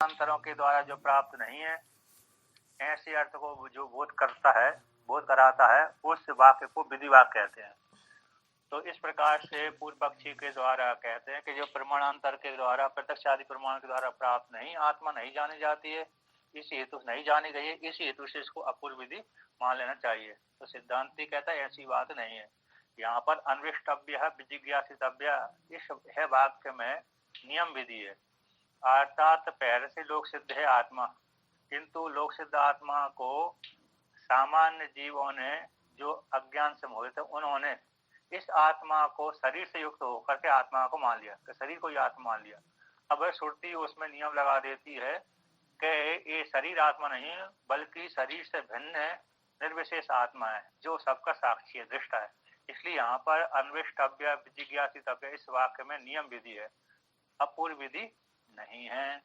प्रमाणांतरों के द्वारा जो प्राप्त नहीं है, ऐसे अर्थ को जो बोध करता है, बोध कराता है, उस वाक्य को विधि वाक्य कहते हैं। तो इस प्रकार से पूर्व पक्षी के द्वारा कहते हैं कि जो प्रमाणांतर के द्वारा, प्रत्यक्ष आदि प्रमाण के द्वारा प्राप्त नहीं, आत्मा नहीं जानी जाती है, इसी हेतु नहीं जानी गई है, इसी हेतु से इसको अपूर्व विधि मान लेना चाहिए। तो सिद्धांती कहता है ऐसी बात नहीं है। यहाँ पर अन्वेष्टव्य विजिज्ञासितव्य इस है वाक्य में नियम विधि है, अर्थात पहले से लोक सिद्ध है आत्मा, किंतु लोक सिद्ध आत्मा को सामान्य जीवों ने जो अज्ञान से मोहित है, उन्होंने इस आत्मा को शरीर से युक्त होकर के आत्मा को मान लिया, शरीर को ही आत्मा मान लिया। अब श्रुति उसमें नियम लगा देती है कि ये शरीर आत्मा नहीं है, बल्कि शरीर से भिन्न है, निर्विशेष आत्मा है, जो सबका साक्षी है, दृष्टा है। इसलिए यहाँ पर अन्वेष्टव्य विजिज्ञासितव्य इस वाक्य में नियम विधि है, अपूर्व विधि नहीं है।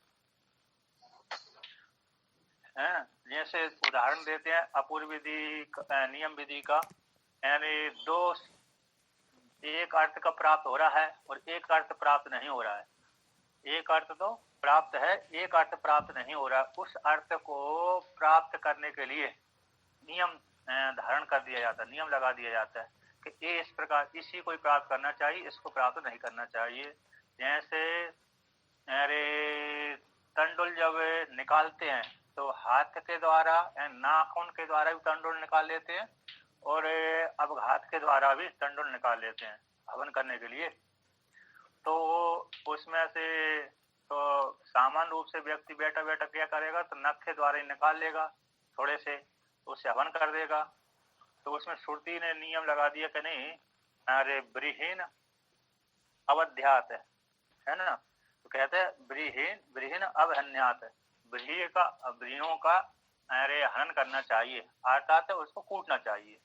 जैसे उदाहरण देते हैं अपूर्व विधि नियम विधि का, यानी दो, एक अर्थ का प्राप्त हो रहा है और एक अर्थ प्राप्त नहीं हो रहा है। एक अर्थ तो प्राप्त है, एक अर्थ प्राप्त नहीं हो रहा है। उस अर्थ को प्राप्त करने के लिए नियम धारण कर दिया जाता है, नियम लगा दिया जाता है कि ये इस प्रकार, इसी को प्राप्त करना चाहिए, इसको प्राप्त नहीं करना चाहिए। जैसे अरे तंडुल जब निकालते हैं तो हाथ के द्वारा, नाखून के द्वारा भी तंडुल निकाल लेते हैं और अवघात के द्वारा भी तंडुल निकाल लेते हैं हवन करने के लिए। तो उसमें से तो सामान्य रूप से व्यक्ति बैठा बैठा क्या करेगा, तो नख के द्वारा ही निकाल लेगा थोड़े से, तो उससे हवन कर देगा। तो उसमें श्रुति ने नियम लगा दिया कि नहीं, अरे ब्रीहीन अवध्यात है ना, तो कहते हैं ब्रीहीन अवहन्यात है, ब्रीहों का अरे हनन करना चाहिए, अर्थात उसको कूटना चाहिए,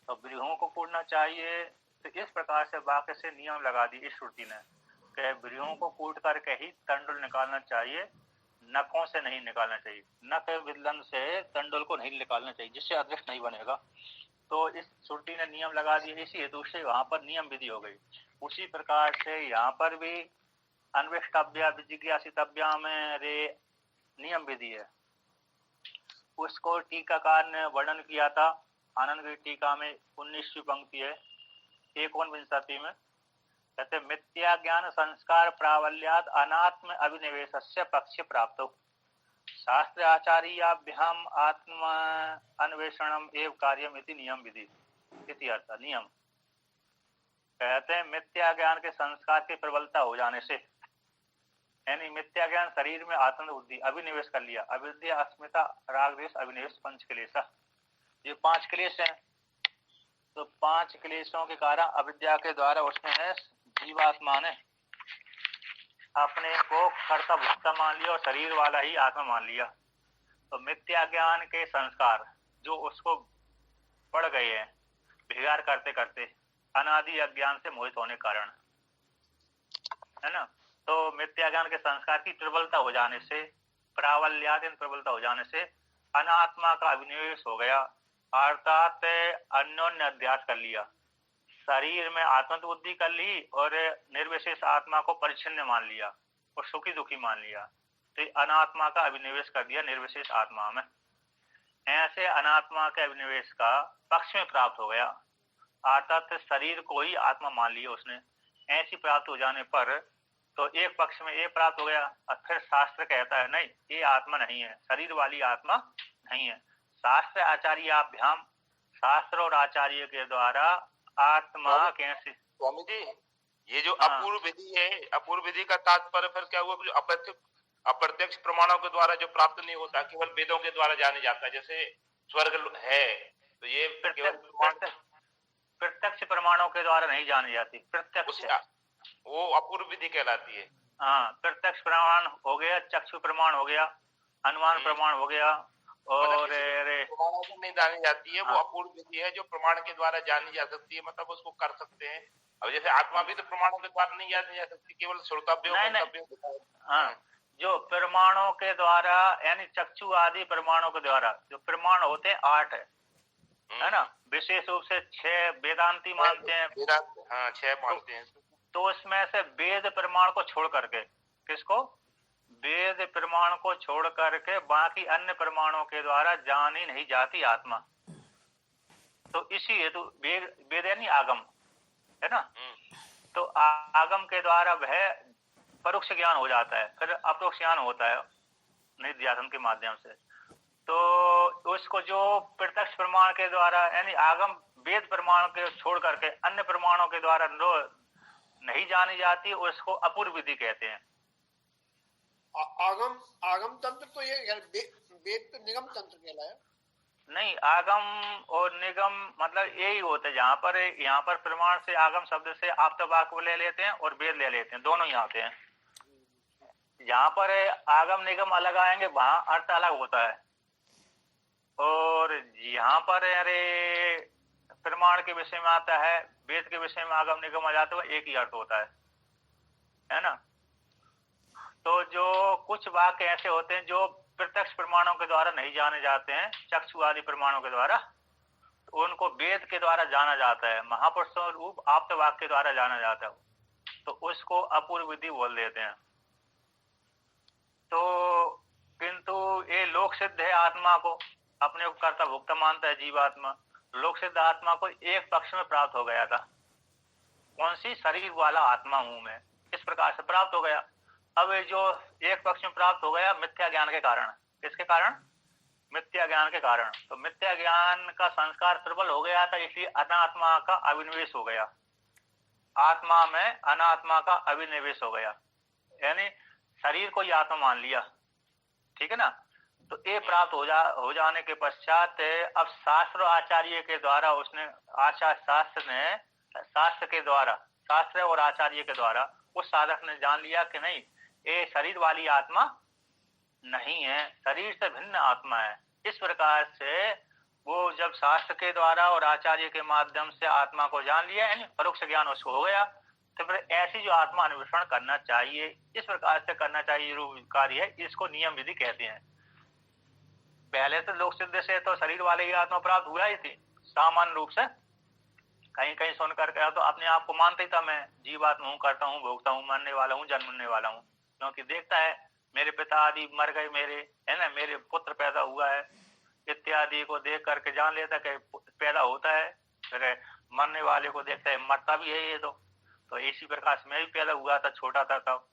तो ब्रीहों को कूटना चाहिए। तो इस प्रकार से वाक्य से नियम लगा दी इस श्रुति ने कि ब्रीहों को कूट करके ही तंडुल निकालना चाहिए, नखों से नहीं निकालना चाहिए, नख विदलन से तंडुल को नहीं निकालना चाहिए, जिससे अदृष्ट नहीं बनेगा। तो इस श्रुति ने नियम लगा दिए, इसी हेतु से वहां पर नियम विधि हो गई। उसी प्रकार से यहाँ पर भी अन्वेष्टव्य विजिज्ञासितव्य में रे नियम विधि है। उसको टीकाकार ने वर्णन किया था आनंद की टीका में 19वीं पंक्ति है 51 में, कहते मिथ्या ज्ञान संस्कार प्रावल्याद अनात्म अभिनिवेशस्य पक्ष प्राप्त शास्त्र आचार्याभ्याम आत्मा अन्वेषणम एव कार्यम इति नियम विधि इति अर्थ। नियम कहते हैं मिथ्या ज्ञान के संस्कार की प्रबलता हो जाने से, यानी मिथ्या ज्ञान शरीर में आत्म बुद्धि अभिनिवेश कर लिया, अविद्या अस्मिता राग द्वेष अभिनिवेश पंच क्लेश, ये 5 क्लेश हैं। तो 5 क्लेशों के कारण अविद्या के द्वारा उसने है जीवात्मा ने अपने को कर्ता भोक्ता मान लिया और शरीर वाला ही आत्मा मान लिया। तो मिथ्या ज्ञान के संस्कार जो उसको पड़ गए हैं विहार करते करते अनादि अज्ञान से मोहित होने कारण, है ना। तो मिथ्या ज्ञान के संस्कार की प्रबलता हो जाने से, प्रावल्यादीन प्रबलता हो जाने से अनात्मा का अभिनिवेश हो गया, अर्थात अन्योन्य अध्यास कर लिया, शरीर में आत्म बुद्धि कर ली और निर्विशेष आत्मा को परिच्छिन्न मान लिया और सुखी दुखी मान लिया। तो अनात्मा का अभिनिवेश कर दिया निर्विशेष आत्मा में। ऐसे अनात्मा के अभिनिवेश का पक्ष में प्राप्त हो गया, अर्थात शरीर को ही आत्मा मान लिया उसने। ऐसी प्राप्त हो जाने पर तो एक पक्ष में ये प्राप्त हो गया, और फिर शास्त्र कहता है नहीं ये आत्मा नहीं है, शरीर वाली आत्मा नहीं है। शास्त्र आचार्याभ्याम, शास्त्र और आचार्य के द्वारा आत्मा कैसे। स्वामी जी ये जो अपूर्व विधि है, अपूर्व विधि का तात्पर्य फिर क्या हुआ, जो अप्रत्यक्ष प्रमाणों के द्वारा जो प्राप्त नहीं होता, केवल वेदों के द्वारा जाने जाता है, जैसे स्वर्ग है तो ये प्रत्यक्ष प्रमाणों के द्वारा नहीं जानी जाती, प्रत्यक्ष वो अपूर्व विधि कहलाती है। हाँ, प्रत्यक्ष प्रमाण हो गया, चक्षु प्रमाण हो गया, अनुमान प्रमाण हो गया, और प्रमाणों से नहीं जानी जाती है, वो अपूर्व विधि है जो प्रमाण के द्वारा जानी जा सकती है, मतलब उसको कर सकते हैं। अब जैसे आत्मा भी तो प्रमाणों के द्वारा नहीं जानी जा सकती, केवल श्रोतव्य। जो प्रमाणों के द्वारा यानी चक्षु आदि प्रमाणों के द्वारा जो प्रमाण होते हैं 8 है ना, विशेष रूप से 6 वेदांती मानते हैं, 6 मानते हैं। तो उसमें से वेद प्रमाण को छोड़ करके, किसको, वेद प्रमाण को छोड़ करके बाकी अन्य प्रमाणों के द्वारा जानी नहीं जाती आत्मा। तो इसी हेतु वेद यानी आगम है ना, तो आगम के द्वारा वह परोक्ष ज्ञान हो जाता है, फिर अपरोक्ष ज्ञान होता है निध्यासन के माध्यम से। तो उसको जो प्रत्यक्ष प्रमाण के द्वारा यानी आगम वेद प्रमाण के छोड़ करके अन्य प्रमाणों के द्वारा नहीं जानी जाती, उसको अपूर्व विधि कहते हैं। आगम तंत्र तो ये वेद तो निगम तंत्र कहलाया। नहीं, आगम और निगम मतलब यही होते हैं। यहाँ पर प्रमाण से आगम शब्द से आप्तवाक्य को ले लेते हैं और वेद ले लेते हैं, दोनों ही आते हैं। जहाँ पर आगम निगम अलग आएंगे वहां अर्थ अलग होता है, और यहाँ पर अरे प्रमाण के विषय में आता है, वेद के विषय में आगम निगम आ जाते हैं, एक ही अर्थ होता है ना। तो जो कुछ वाक्य ऐसे होते हैं जो प्रत्यक्ष प्रमाणों के द्वारा नहीं जाने जाते हैं, चक्षु आदि प्रमाणों के द्वारा, तो उनको वेद के द्वारा जाना जाता है, महापुरुषों रूप आप्त वाक्य के द्वारा जाना जाता है, तो उसको अपूर्व विधि बोल देते हैं। तो किंतु ये लोक सिद्ध है, आत्मा को अपने को कर्ता भुक्ता मानता है जीवात्मा। लोक सिद्ध आत्मा को एक पक्ष में प्राप्त हो गया था, कौन सी? शरीर वाला आत्मा हूं मैं, इस प्रकार से प्राप्त हो गया। अब जो एक पक्ष में प्राप्त हो गया मिथ्या ज्ञान के कारण, किसके कारण? मिथ्या ज्ञान के कारण। तो मिथ्या ज्ञान का संस्कार प्रबल हो गया था, इसलिए अनात्मा का अभिनिवेश हो गया, आत्मा में अनात्मा का अभिनिवेश हो गया, यानी शरीर को ही आत्मा मान लिया, ठीक है ना। तो ये प्राप्त हो जाने के पश्चात अब शास्त्र आचार्य के द्वारा उसने शास्त्र के द्वारा, शास्त्र और आचार्य के द्वारा उस साधक ने जान लिया कि नहीं, ये शरीर वाली आत्मा नहीं है, शरीर से भिन्न आत्मा है। इस प्रकार से वो जब शास्त्र के द्वारा और आचार्य के माध्यम से आत्मा को जान लिया, यानी परोक्ष ज्ञान उसको हो गया, तो फिर ऐसी जो आत्मा अन्वेषण करना चाहिए, इस प्रकार से करना चाहिए जो कार्य है, इसको नियम विधि कहते हैं। पहले तो लोक सिद्ध से तो शरीर वाले ही आत्मा प्राप्त हुआ ही थी सामान्य रूप से, कहीं कहीं सुनकर के तो अपने आप को मानते ही था, मैं जीवात्मा हूँ, करता हूँ, भोगता हूँ, मरने वाला हूँ, जन्मने वाला हूँ, क्योंकि देखता है मेरे पिता आदि मर गए, मेरे है ना, मेरे पुत्र पैदा हुआ है इत्यादि को देख करके जान लेता कि पैदा होता है, फिर मरने वाले को देखता है मरता भी है ये। तो इसी प्रकार से मैं भी पैदा हुआ था, छोटा था तब,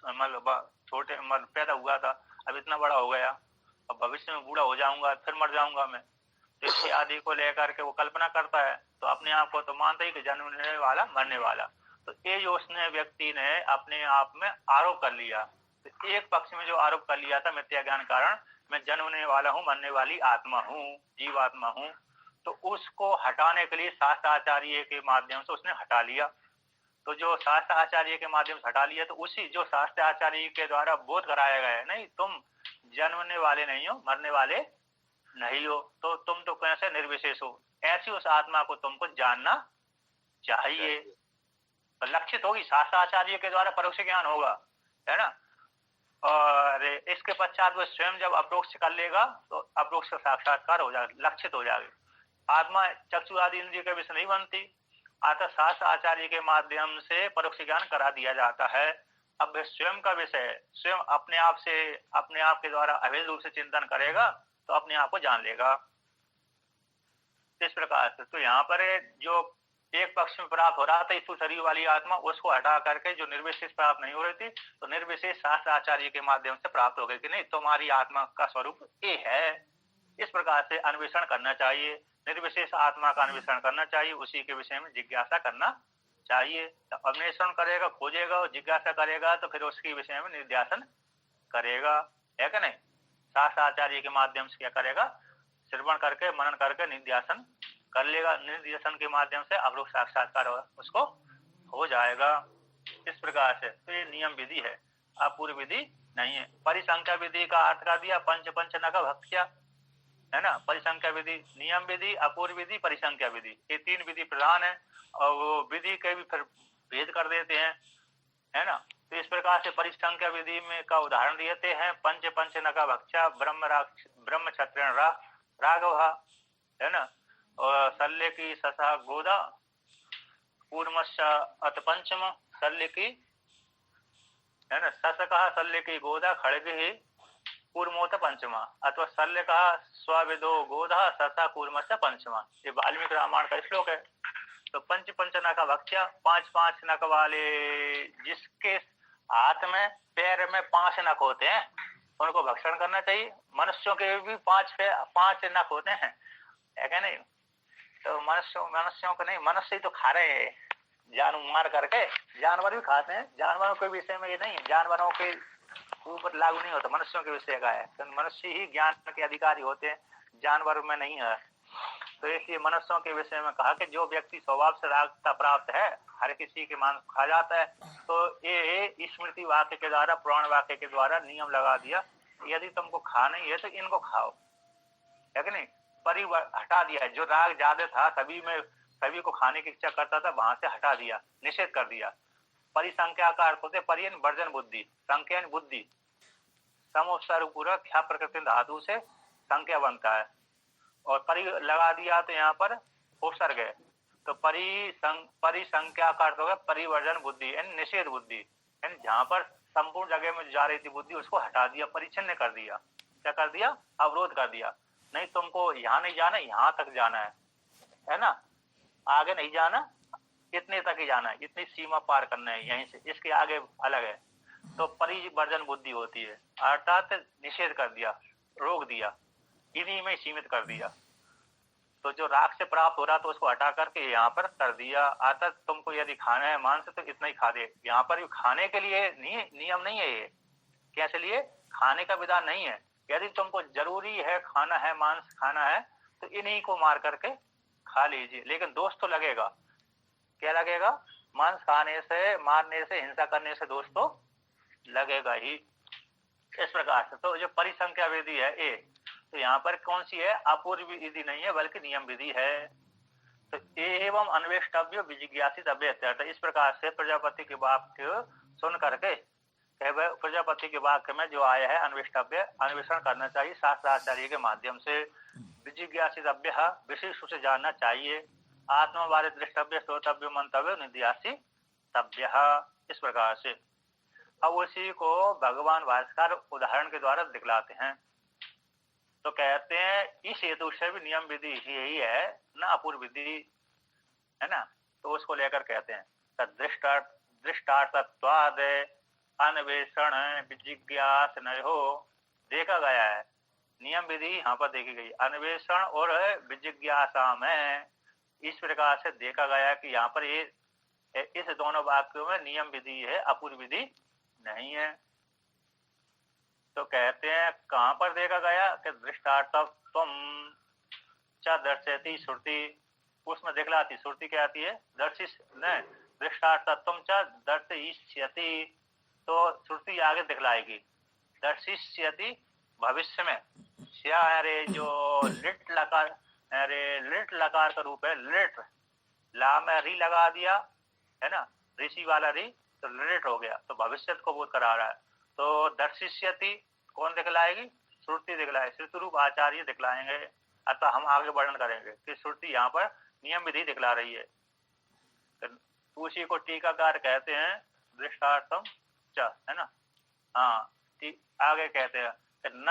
मतलब छोटे मतलब पैदा हुआ था, अब इतना बड़ा हो गया, अब भविष्य में बूढ़ा हो जाऊंगा, फिर मर जाऊंगा मैं, तो इसी आदि को लेकर के वो कल्पना करता है, तो अपने आप को तो मानता ही कि जन्मने वाला मरने वाला। तो ये जो उसने व्यक्ति ने अपने आप में आरोप कर लिया, तो एक पक्ष में जो आरोप कर लिया था मिथ्या ज्ञान कारण, मैं जन्मने वाला हूँ, मरने वाली आत्मा हूँ, जीवात्मा हूँ, तो उसको हटाने के लिए शास्त्र आचार्य के माध्यम से उसने हटा लिया। तो जो शास्त्र आचार्य के माध्यम से हटा लिया, तो उसी जो शास्त्र आचार्य के द्वारा बोध कराया गया है, नहीं तुम जन्मने वाले नहीं हो, मरने वाले नहीं हो, तो तुम तो कैसे निर्विशेष हो, ऐसी उस आत्मा को तुमको जानना चाहिए। तो लक्षित होगी, शास्त्र आचार्य के द्वारा परोक्ष ज्ञान होगा, है ना। और इसके पश्चात वो स्वयं जब अप्रोक्ष कर लेगा तो अप्रोक्ष का साक्षात्कार हो जाएगा, लक्षित हो जाएगा। आत्मा चक्षु आदि इंद्रिय के विषय नहीं बनती, अतः शास्त्र आचार्य के माध्यम से परोक्ष ज्ञान करा दिया जाता है। अब स्वयं का विषय स्वयं अपने आप के द्वारा अभेद रूप से चिंतन करेगा तो अपने आप को जान लेगा। इस प्रकार से तो यहाँ पर जो एक पक्ष में प्राप्त हो रहा था स्थूल शरीर वाली आत्मा, उसको हटा करके जो निर्विशेष प्राप्त नहीं हो रही थी, तो निर्विशेष शास्त्र आचार्य के माध्यम से प्राप्त हो गई कि नहीं तुम्हारी आत्मा का स्वरूप ये है। इस प्रकार से अन्वेषण करना चाहिए, निर्विशेष आत्मा का अन्वेषण करना चाहिए, उसी के विषय में जिज्ञासा करना चाहिए। तो अन्वेषण करेगा, खोजेगा और जिज्ञासा करेगा, तो फिर उसके विषय में निर्ध्यासन करेगा, है कि नहीं। शास्त्र आचार्य के माध्यम से क्या करेगा, श्रवण करके मनन करके निर्ध्यासन कर लेगा, निर्ध्यासन के माध्यम से अवरोध साक्षात्कार उसको हो जाएगा। इस प्रकार से तो ये नियम विधि है, अपूर्व विधि नहीं है। परिसंख्या विधि का अर्थ कर दिया पंच नग भक्ष्या, है ना। परिसंख्या विधि, नियम विधि, अपूर्व विधि, परिसंख्या विधि, ये तीन विधि प्रधान है, और वो विधि के भी फिर भेद कर देते हैं, है ना। तो इस प्रकार से परिसंख्या विधि में का उदाहरण देते हैं, पंच नग भक्ष्या ब्रह्म क्षत्रिण राघव, है ना, और शल्य की ससा गोदा, पूर्वश्च अत पंचम, शल्य की है ना। सस कहा शल्य की गोदा खड़ग ही कूर्मोत पंचमा, अथवा शल्य कहा स्वाविदो गोधा ससा कूर्मस्य पंचमा। ये वाल्मीकि रामायण का श्लोक है। तो पंच नख भक्ष्या, 5 नख वाले जिसके हाथ में पैर में 5 नख होते हैं उनको भक्षण करना चाहिए। मनुष्यों के भी 5 नख होते हैं, है क्या नहीं। तो मनुष्यों को नहीं, मनुष्य ही तो खा रहे हैं जानवर मार करके, जानवर भी खाते हैं। जानवरों के विषय में ये नहीं है, जानवरों के ऊपर लागू नहीं होता, मनुष्यों के विषय का है। तो मनुष्य ही ज्ञान के अधिकारी होते हैं, जानवर में नहीं है। तो इसलिए मनुष्यों के विषय में कहा कि जो व्यक्ति स्वभाव से रागता प्राप्त है, हर किसी के मांस खा जाता है। तो ये स्मृति वाक्य के द्वारा, पुराण वाक्य के द्वारा नियम लगा दिया, यदि तुमको खाना ही है तो इनको खाओ, है कि नहीं। हटा दिया, जो राग ज्यादा था सभी को खाने की इच्छा करता था, वहां से हटा दिया, निषेध कर दिया। परिसंख्या का अर्थ होते परियन वर्जन बुद्धि, संख्या बुद्धि, समोत्सर्गपूर्वक ख्या प्रकृति धातु से संख्या बनता है, और परि लगा दिया तो यहाँ पर उपसर्ग है। तो परिसंख्या का अर्थ होगा परिवर्जन बुद्धि, यानी निषेध बुद्धि, यानी जहाँ पर संपूर्ण जगह में जा रही थी बुद्धि उसको हटा दिया, परिच्छिन्न कर दिया। क्या कर दिया? अवरोध कर दिया। नहीं तुमको यहाँ नहीं जाना, यहाँ तक जाना है ना, आगे नहीं जाना, इतने तक ही जाना है, इतनी सीमा पार करना है, यहीं से इसके आगे अलग है। तो परिवर्जन बुद्धि होती है, अर्थात निषेध कर दिया, रोक दिया, इन्हीं में सीमित कर दिया। तो जो राग से प्राप्त हो रहा तो उसको हटा करके यहाँ पर कर दिया, अर्थात तुमको यदि खाना है मांस तो इतना ही खा दे। यहाँ पर खाने के लिए नियम नहीं है ये, कैसे लिए खाने का विधान नहीं है। यदि तुमको जरूरी है खाना है, मांस खाना है, तो इन्हीं को मार करके खा लीजिए, लेकिन दोष तो लगेगा। क्या लगेगा? मांस खाने से, मारने से, हिंसा करने से दोष तो लगेगा ही। इस प्रकार से तो जो परिसंख्या विधि है ये, तो यहाँ पर कौन सी है? अपूर्व विधि नहीं है बल्कि नियम विधि है। तो एवं अन्वेष्टव्य विजिज्ञासितव्य, इस प्रकार से प्रजापति के वाक्य सुन करके प्रजापति के वाक्य में जो आया है अन्वेष्टव्य, अन्वेषण करना चाहिए शास्त्राचार्य के माध्यम से। विजिज्ञासितव्य, विशेष रूप से जानना चाहिए। आत्मवारे दृष्टव्य, श्रोतव्य, मंतव्य, निध्यासितव्य, इस प्रकार से। अब उसी को भगवान भास्कर उदाहरण के द्वारा दिखलाते हैं। तो कहते हैं इस हेतु से भी नियम विधि यही है ना, अपूर्व विधि है ना। तो उसको लेकर कहते हैं दृष्टार्थत्वाद अन्वेषण विजिज्ञास नयो, देखा गया है नियम विधि यहाँ पर देखी गई, अन्वेषण और विजिज्ञासा में इस प्रकार से देखा गया कि यहाँ पर ये इस दोनों वाक्यों में नियम विधि है, अपूर्व विधि नहीं है। तो कहते हैं कहाँ पर देखा गया कि दृष्टार्थत्वम च दर्शयति श्रुति, उसमें दिखलाती श्रुति क्या आती है? दृष्टार्थत्वम च दर्शयति, तो श्रुति आगे दिखलाएगी। दर्शिष्यति भविष्य में, अरे जो लिट लकार, अरे लिट लकार का रूप है, लिट ला में री लगा दिया है ना, ऋषि वाला री, तो लिट हो गया, तो भविष्य को बोध करा रहा है। तो दर्शिष्यति कौन दिखलाएगी? श्रुति दिखलाएगी, श्रुति रूप आचार्य दिखलाएंगे। अतः हम आगे वर्णन करेंगे कि श्रुति यहाँ पर नियम विधि दिखला रही है। उसी को टीकाकार कहते हैं दृष्टार्थम च, है ना। हाँ, आगे कहते हैं न,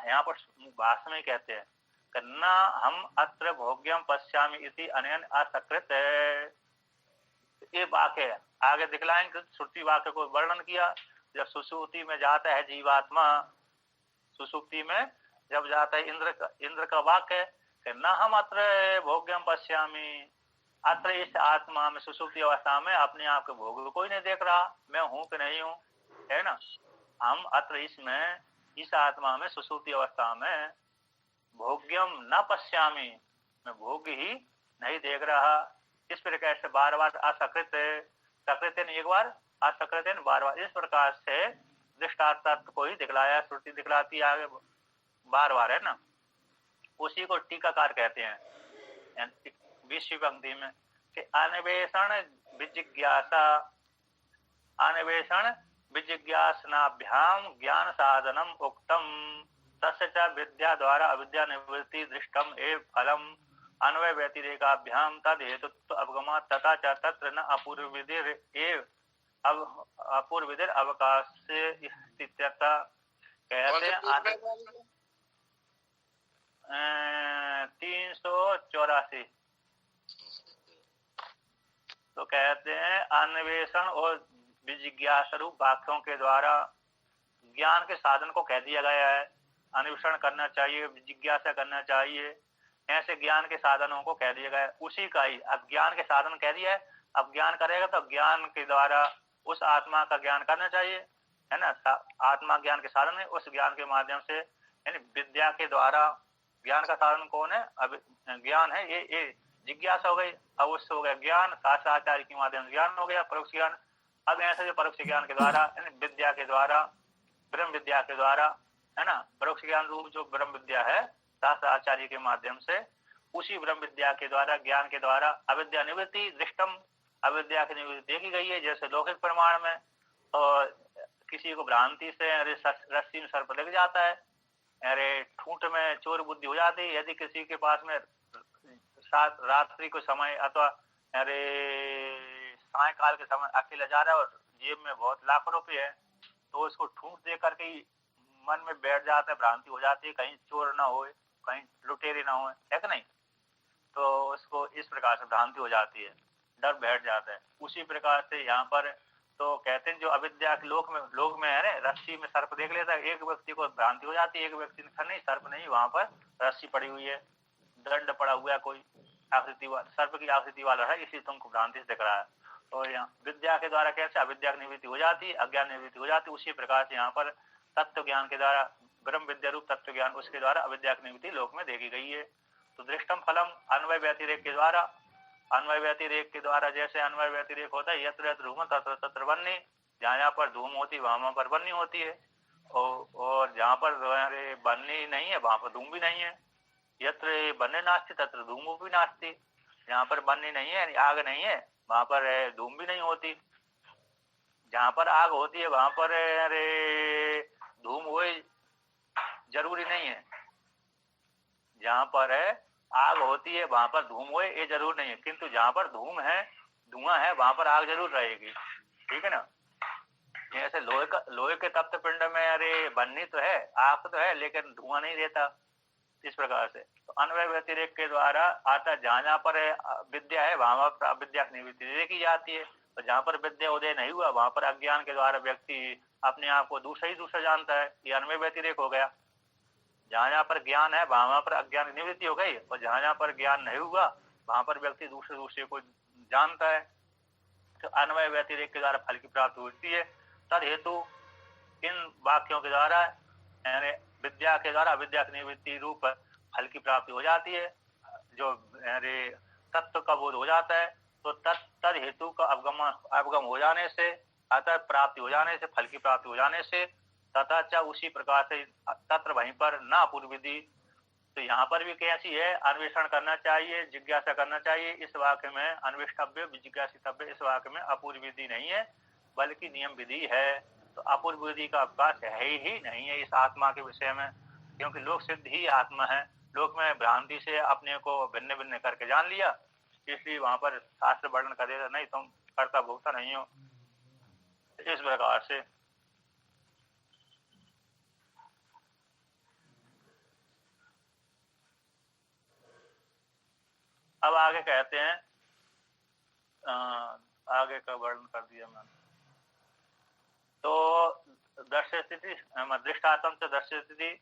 यहाँ पर भाषण में कहते हैं कि न हम अत्र भोग्यम पश्यामि इति अनेन असकृत, ये वाक्य है आगे दिखलाएंगे। श्रुति वाक्य को वर्णन किया, जब सुसुप्ति में जाता है जीवात्मा, सुसुप्ति में जब जाता है, इंद्र का वाक्य है कि न हम अत्र भोग्यम पश्यामि, अत्र इस आत्मा में, सुसुप्ति अवस्था में अपने आप के भोग कोई नहीं देख रहा, मैं हूं कि नहीं हूं, है ना। हम अत्र इसमें, इस आत्मा में, सुसुप्ति अवस्था में भोग्यम न पश्यामि, मैं भोग ही नहीं देख रहा। इस प्रकार से बार बार असकृत, सकृत एक बार, असकृत बार बार, इस प्रकार से दृष्टार्थ को ही दिखलाया, श्रुति दिखलाती है आगे बार बार, है ना। उसी को टीकाकार कहते हैं 20वीं पंक्ति में कि अन्वेषण विजिज्ञासा, अन्वेषण विजिज्ञासनाभ्याम ज्ञान साधनम उक्तम, तस्य च विद्या द्वारा अविद्या निवृत्ति दृष्टम एव फलम, अन्वय व्यतिरेकाभ्याम तद हेतुत्व अवगमा तथा च तत्र न अपूर्व विधि एव अब अपूर्व विधि अवकाश से स्थित्यता कहते हैं 384। तो कहते हैं अन्वेषण और विजिज्ञासा रूप वाक्यों के द्वारा ज्ञान के साधन को कह दिया गया है। अन्वेषण करना चाहिए, जिज्ञासा करना चाहिए, ऐसे ज्ञान के साधनों को कह दिया गया है। उसी का ही अब ज्ञान के साधन कह दिया है। अब ज्ञान करेगा तो ज्ञान के द्वारा उस आत्मा का ज्ञान करना चाहिए, है ना। आत्मा ज्ञान के साधन है, उस ज्ञान के माध्यम से यानी विद्या के द्वारा ज्ञान का साधन कौन है? अब ज्ञान है, ये जिज्ञासा हो गई। अब उससे हो गया ज्ञान, शास्त्राचार्य के माध्यम से ज्ञान हो गया, परोक्ष ज्ञान। अब ऐसे जो परोक्ष ज्ञान के द्वारा विद्या के द्वारा, ब्रह्म विद्या के द्वारा, है ना, परोक्ष ज्ञान रूप जो ब्रह्म विद्या है शास्त्राचार्य के माध्यम से, उसी ब्रह्म विद्या के द्वारा, ज्ञान के द्वारा अविद्या निवृत्ति दृष्टम, अविद्या की निवृत्ति देखी गई है। जैसे लौकिक प्रमाण में और किसी को भ्रांति से अरे रस्सी में सर्प लग जाता है, अरे ठूंठ में चोर बुद्धि हो जाती है। यदि किसी के पास में रात्रि को समय अथवा अरे सायकाल के समय अकेला जा रहा है और जेब में बहुत लाखों रुपए है, तो उसको ठूंठ दे करके ही मन में बैठ जाता है, भ्रांति हो जाती है, कहीं चोर ना हो, कहीं लुटेरे ना हो, है कि नहीं। तो उसको इस प्रकार से भ्रांति हो जाती है, डर बैठ जाता है। उसी प्रकार से यहाँ पर तो कहते हैं जो अविद्या के लोक में है ना, रस्सी में सर्प देख लेता है, एक व्यक्ति को भ्रांति हो जाती है, एक व्यक्ति ने नहीं सर्प नहीं, वहां पर रस्सी पड़ी हुई है, दंड पड़ा हुआ है, कोई आकृति वाला सर्प की आकृति वाला है, इसी तुमको भ्रांति से दिख रहा है। तो यहाँ विद्या के द्वारा कैसे अविद्या की निवृत्ति हो जाती है, अज्ञान निवृत्ति हो जाती है। उसी प्रकार से यहाँ पर तत्व ज्ञान के द्वारा, ब्रह्म विद्या रूप तत्व ज्ञान, उसके द्वारा अविद्या की निवृत्ति लोक में देखी गई है। तो दृष्टम फलम अन्वय व्यतिरेक के द्वारा, अन्वय व्यतिरेक के द्वारा, जैसे अन्वय व्यतिरेक होता है यत्र यत्र धूम तत्र तत्र बन्नी, जहाँ पर धूम होती है वहां पर बन्नी होती है, और जहाँ पर बन्नी नहीं है वहां पर धूम भी नहीं है। यत्र बन्नी नास्ती तत्र धूम भी नास्ती, जहाँ पर बन्नी नहीं है, आग नहीं है, वहां पर धूम भी नहीं होती। जहाँ पर आग होती है वहां पर अरे धूम हो जरूरी नहीं है, जहाँ पर आग होती है वहां पर धूम होए ये जरूर नहीं है, किंतु जहाँ पर धूम है, धुआं है, वहां पर आग जरूर रहेगी, ठीक है ना। जैसे लोहे के तप्त पिंड में अरे बन्नी तो है, आग तो है, लेकिन धुआं नहीं रहता। इस प्रकार से तो अन्वय व्यतिरेक के द्वारा आता, जहाँ पर विद्या है वहां पर अविद्या की निवृत्ति देखी जाती है, और जहाँ पर विद्या उदय नहीं हुआ वहां पर अज्ञान के द्वारा व्यक्ति अपने आप को दूसरा ही दूसरा जानता है, ये अन्वय व्यतिरेक हो गया। जहाँ पर ज्ञान है वहां पर अज्ञान की निवृत्ति हो गई, और जहाँ पर ज्ञान नहीं हुआ वहां पर व्यक्ति दूसरे को जानता है। तो अन्वय व्यतिरेक के द्वारा फल की प्राप्ति होती है। तद हेतु इन वाक्यों के द्वारा यानी विद्या के द्वारा अविद्या की निवृत्ति रूप फल की प्राप्ति हो जाती है, जो तत्व का बोध हो जाता है। तो तद हेतु का अवगम हो जाने से, अतः प्राप्ति हो जाने से, फल की प्राप्ति हो जाने से, तथा च उसी प्रकार से तत्र वहीं पर न पूर्व विधि। तो यहाँ पर भी कैसी है, अन्वेषण करना चाहिए, जिज्ञासा करना चाहिए। इस वाक्य में अन्वेष्टव्य जिज्ञासितव्य, इस वाक्य में अपूर्व विधि नहीं है बल्कि नियम विधि है। तो अपूर्व विधि का अवकाश है ही नहीं है इस आत्मा के विषय में, क्योंकि लोक सिद्ध ही आत्मा है। लोक में भ्रांति से अपने को भिन्न भिन्न करके जान लिया, इसलिए वहां पर शास्त्र वर्णन कर देता नहीं तुम कर्ता भोक्ता नहीं हो। इस प्रकार से अब आगे कहते हैं, आगे का वर्णन कर दिया मैंने। तो दृश्य स्थिति दृष्टात्म से दृश्य स्थिति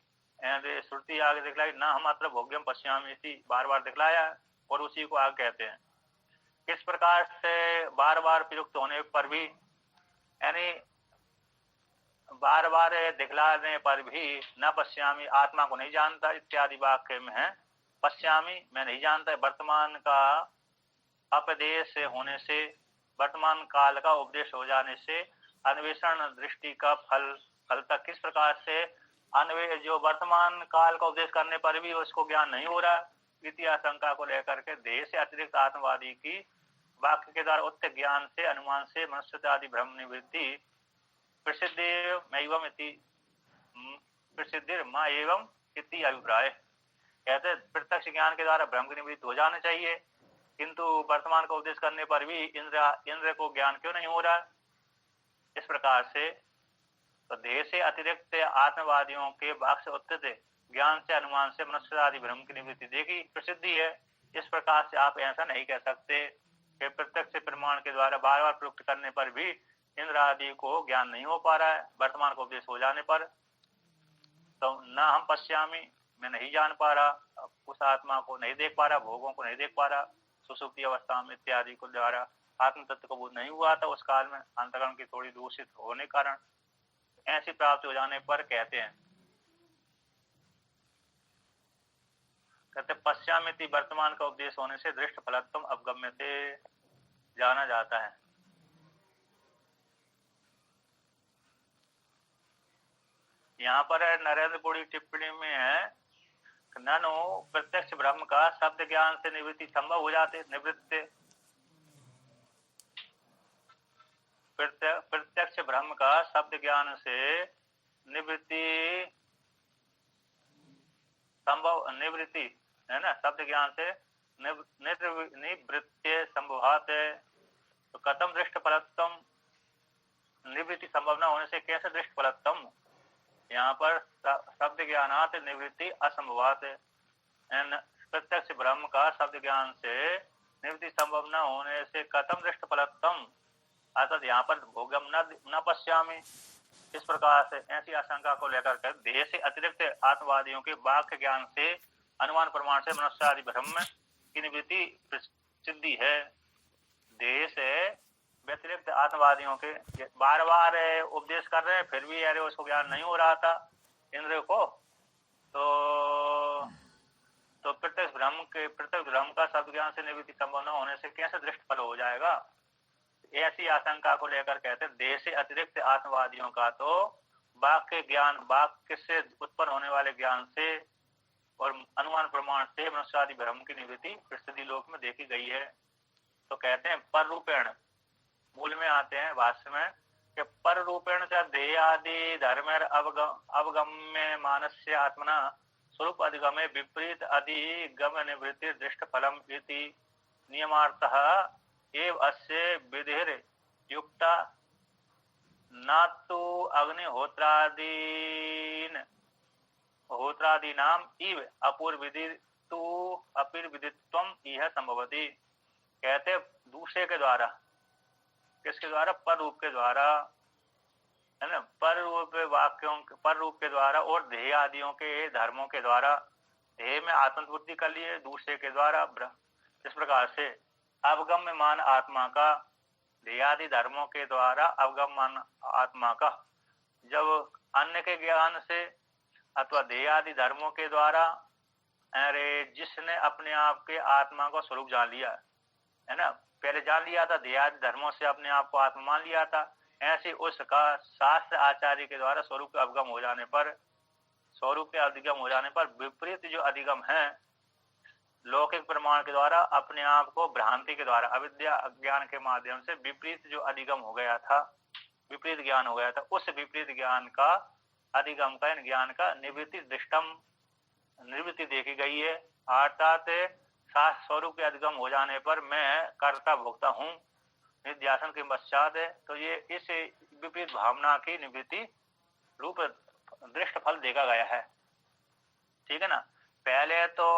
श्रुति आगे दिखलाई ना, हम अत्र भोग्यम पश्यामि इति बार बार दिखलाया, और उसी को आगे कहते हैं। किस प्रकार से बार बार प्रयुक्त होने पर भी, यानी बार बार दिखलाने पर भी न पश्यामि आत्मा को नहीं जानता इत्यादि वाक्य में है। पश्यामि मैं नहीं जानता, वर्तमान का अपदेश होने से, वर्तमान काल का उपदेश हो जाने से अन्वेषण दृष्टि का फल तक किस प्रकार से जो वर्तमान काल का उपदेश करने पर भी उसको ज्ञान नहीं हो रहा, इतिहास शंका को लेकर के देह से अतिरिक्त आत्मवादी की वाक्य के द्वारा उत्तर ज्ञान से, अनुमान से मनुष्य आदि भ्रम निवृत्ति प्रसिद्धिर्मा इति अभिप्राय। कहते प्रत्यक्ष ज्ञान के द्वारा भ्रम की निवृत्ति हो जाना चाहिए, किंतु वर्तमान का उपदेश करने पर भी इंद्र को ज्ञान क्यों नहीं हो रहा है? इस प्रकार से तो देह से अतिरिक्त आत्मवादियों के वाक से उत्थित ज्ञान से अनुमान से मनुष्य आदि भ्रम की निवृत्ति देखी प्रसिद्धि है। इस प्रकार से आप ऐसा नहीं कह सकते कि प्रत्यक्ष प्रमाण के द्वारा बार बार प्रयुक्त करने पर भी इंद्र आदि को ज्ञान नहीं हो पा रहा है। वर्तमान को उपदेश हो जाने पर तो न हम पश्यामी, मैं नहीं जान पा रहा, उस आत्मा को नहीं देख पा रहा, भोगों को नहीं देख पा रहा, सुसुप्ति अवस्था में इत्यादि को द्वारा आत्म तत्व को बोध नहीं हुआ था उस काल में, अंतकरण की थोड़ी दूषित होने के कारण। ऐसी प्राप्त हो जाने पर कहते हैं पश्चामिति वर्तमान का उपदेश होने से दृष्ट फलत्म अवगम्य से जाना जाता है। यहाँ पर नरेंद्रपुरी टिप्पणी में है ननु प्रत्यक्ष ब्रह्म का शब्द ज्ञान से निवृत्ति संभव हो जाते, प्रत्यक्ष ब्रह्म का शब्द ज्ञान से निवृत्ति संभव, निवृत्ति है ना, शब्द ज्ञान से निवृत्ति संभवात है। तो कथम दृष्ट फलत्तम, निवृत्ति संभव न होने से कैसे दृष्ट फलत्तम, यहाँ पर शब्द ज्ञानात निवृत्ति असंभवात है। प्रत्यक्ष ब्रह्म का शब्द ज्ञान से निवृत्ति संभव न होने से कथम दृष्ट फलत्तम, अर्थात यहाँ पर भोगम न पश्यामी। इस प्रकार से ऐसी आशंका को लेकर कर देह से अतिरिक्त आत्मवादियों के वाक्य ज्ञान से अनुमान प्रमाण से मनुष्य आदि ब्रह्म की निवृत्ति प्रसिद्धि है। देह से व्यतिरिक्त आत्मवादियों के बार बार उपदेश कर रहे हैं, फिर भी अरे उसको ज्ञान नहीं हो रहा था इंद्र को, तो प्रत्यक्ष ब्रह्म का शब्द ज्ञान से निवृत्ति संभव न होने से कैसे दृष्ट फल हो जाएगा। ऐसी आशंका को लेकर कहते हैं देह से अतिरिक्त आत्मवादियों का तो वाक्य ज्ञान, वाक्य से उत्पन्न होने वाले ज्ञान से और अनुमान प्रमाण से मनुष्य आदि ब्रह्म की निवृत्ति प्रसिद्धि लोक में देखी गई है। तो कहते हैं पर रूपेण, मूल में आते हैं भाष्य में कि पर रूपेण से देह आदि धर्म अवगम्य मानस्य आत्मना स्वरूप अधिगमे विपरीत अधिगम निवृत्ति दृष्ट फलम इति नियमार्थः एव अस्य विधिर युक्ता न तो होत्रादीनाम इव अपूर्विधि तो अपिर विदित्वम यह संभवती। कहते दूसरे के द्वारा, किसके द्वारा, पर रूप के द्वारा, है ना, पर रूप वाक्यों, पर रूप के द्वारा और देह आदियों के धर्मों के द्वारा, देह में आत्मवृत्ति कर लिए दूसरे के द्वारा। इस प्रकार से अवगम्यमान आत्मा का देहादि धर्मों के द्वारा अवगम्यमान आत्मा का जब अन्य के ज्ञान से अथवा देहादि धर्मों के द्वारा, अरे जिसने अपने आप के आत्मा को स्वरूप जान लिया है ना, पहले जान लिया था देहादि धर्मों से अपने आप को आत्मा मान लिया था, ऐसे उसका शास्त्र आचार्य के द्वारा स्वरूप के अवगम हो जाने पर, स्वरूप के अधिगम हो जाने पर विपरीत जो अधिगम है लौकिक प्रमाण के द्वारा अपने आप को भ्रांति के द्वारा अविद्या अज्ञान के माध्यम से विपरीत जो अधिगम हो गया था, विपरीत ज्ञान हो गया था, उस विपरीत ज्ञान का अधिगम का ज्ञान का निवृत्ति दृष्टम निवृत्ति देखी गई है। अर्थात शास्त्र स्वरूप के अधिगम हो जाने पर मैं कर्ता भोक्ता हूँ निध्यासन के पश्चात है, तो ये इस विपरीत भावना की निवृत्ति रूप दृष्ट फल देखा गया है। ठीक है ना, पहले तो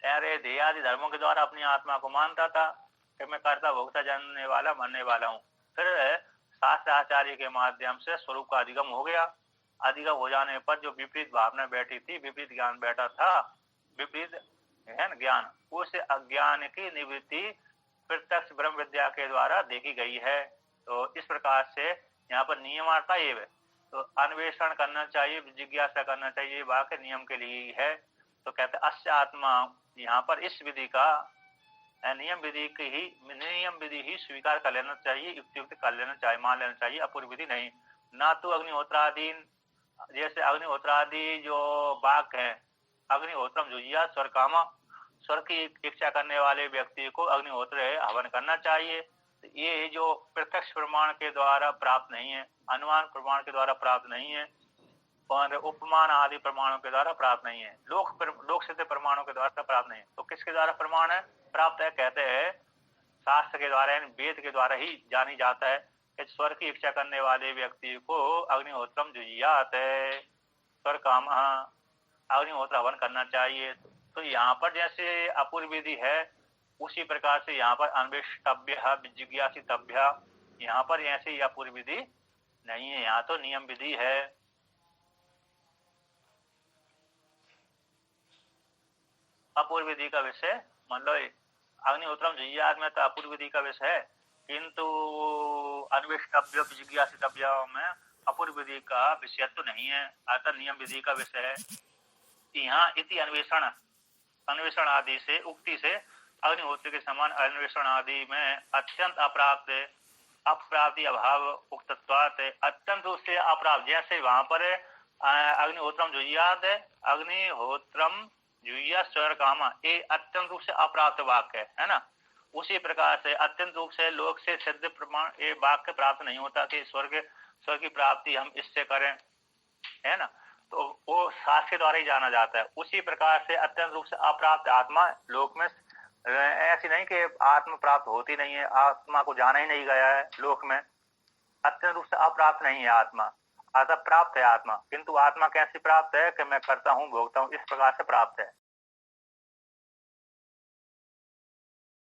अरे देहादि धर्मों के द्वारा अपनी आत्मा को मानता था कि मैं कर्ता भोक्ता जानने वाला मरने वाला हूँ, फिर शास्त्र आचार्य के माध्यम से स्वरूप का अधिगम हो गया। अधिगम हो जाने पर जो विपरीत भावना बैठी थी, विपरीत ज्ञान बैठा था, विपरीत है ज्ञान, उस अज्ञान की निवृत्ति प्रत्यक्ष ब्रह्म विद्या के द्वारा देखी गई है। तो इस प्रकार से यहाँ पर नियमार्था ये है, तो अन्वेषण करना चाहिए, जिज्ञासा करना चाहिए, वाक्य नियम के लिए ही है। तो कहते अस्य आत्मा, यहाँ पर इस विधि का नियम विधि ही स्वीकार कर लेना चाहिए, युक्त कर लेना चाहिए, मान लेना चाहिए, अपूर्व विधि नहीं। ना तो अग्निहोत्रादीन, जैसे अग्निहोत्रादि जो वाक्य है, अग्निहोत्रम जुजिया स्वर कामा, स्वर की इच्छा करने वाले व्यक्ति को अग्निहोत्र हवन करना चाहिए। तो ये जो प्रत्यक्ष प्रमाण के द्वारा प्राप्त नहीं है, अनुमान प्रमाण के द्वारा प्राप्त नहीं है और उपमान आदि प्रमाणों के द्वारा प्राप्त नहीं है, लोक सिद्ध प्रमाणों के द्वारा प्राप्त नहीं है। तो किसके द्वारा प्रमाण है प्राप्त है, कहते हैं शास्त्र के द्वारा, वेद के द्वारा ही जानी जाता है। कि स्वर्ग की इच्छा करने वाले व्यक्ति को अग्निहोत्रम जुजियात है, स्वर्ग काम अग्निहोत्र हवन करना चाहिए। तो यहाँ पर जैसे अपूर्व विधि है उसी प्रकार से यहाँ पर अन्वेष्टव्य जिज्ञासितव्य, यहाँ पर ऐसे अपूर्व विधि नहीं है, यहाँ तो नियम विधि है। अपूर्व विधि का विषय मतलब अग्निहोत्रम जुजियात में तो अपूर्व विधि का विषय है, किंतु अन्वेष्टव्य जिज्ञासितव्य में अपूर्व विधि का विषय तो नहीं है, अतः नियम विधि का विषय है। यहाँ इति अन्वेषण आदि से उक्ति से अग्निहोत्र के समान अन्वेषण आदि में अत्यंत अप्राप्ति अभाव उक्तत्वात्, अत्यंत रूप से अप्राप्त, जैसे वहां पर अग्निहोत्रम जुजियात है, अग्निहोत्रम जुजिया स्वर्ग काम, ये अत्यंत रूप से अप्राप्त वाक्य है ना। उसी प्रकार से अत्यंत रूप से लोक से सिद्ध प्रमाण ये वाक्य प्राप्त नहीं होता कि स्वर्ग की प्राप्ति हम इससे करें, है ना, तो वो शास्त्र द्वारा ही जाना जाता है। उसी प्रकार से अत्यंत रूप से अप्राप्त आत्मा लोक में, ऐसी नहीं कि आत्मा प्राप्त होती नहीं है, आत्मा को जाना ही नहीं गया है लोक में, अत्यंत रूप से अप्राप्त नहीं है आत्मा, अतः प्राप्त है आत्मा, किंतु आत्मा कैसी प्राप्त है कि मैं करता हूँ भोगता हूँ इस प्रकार से प्राप्त है।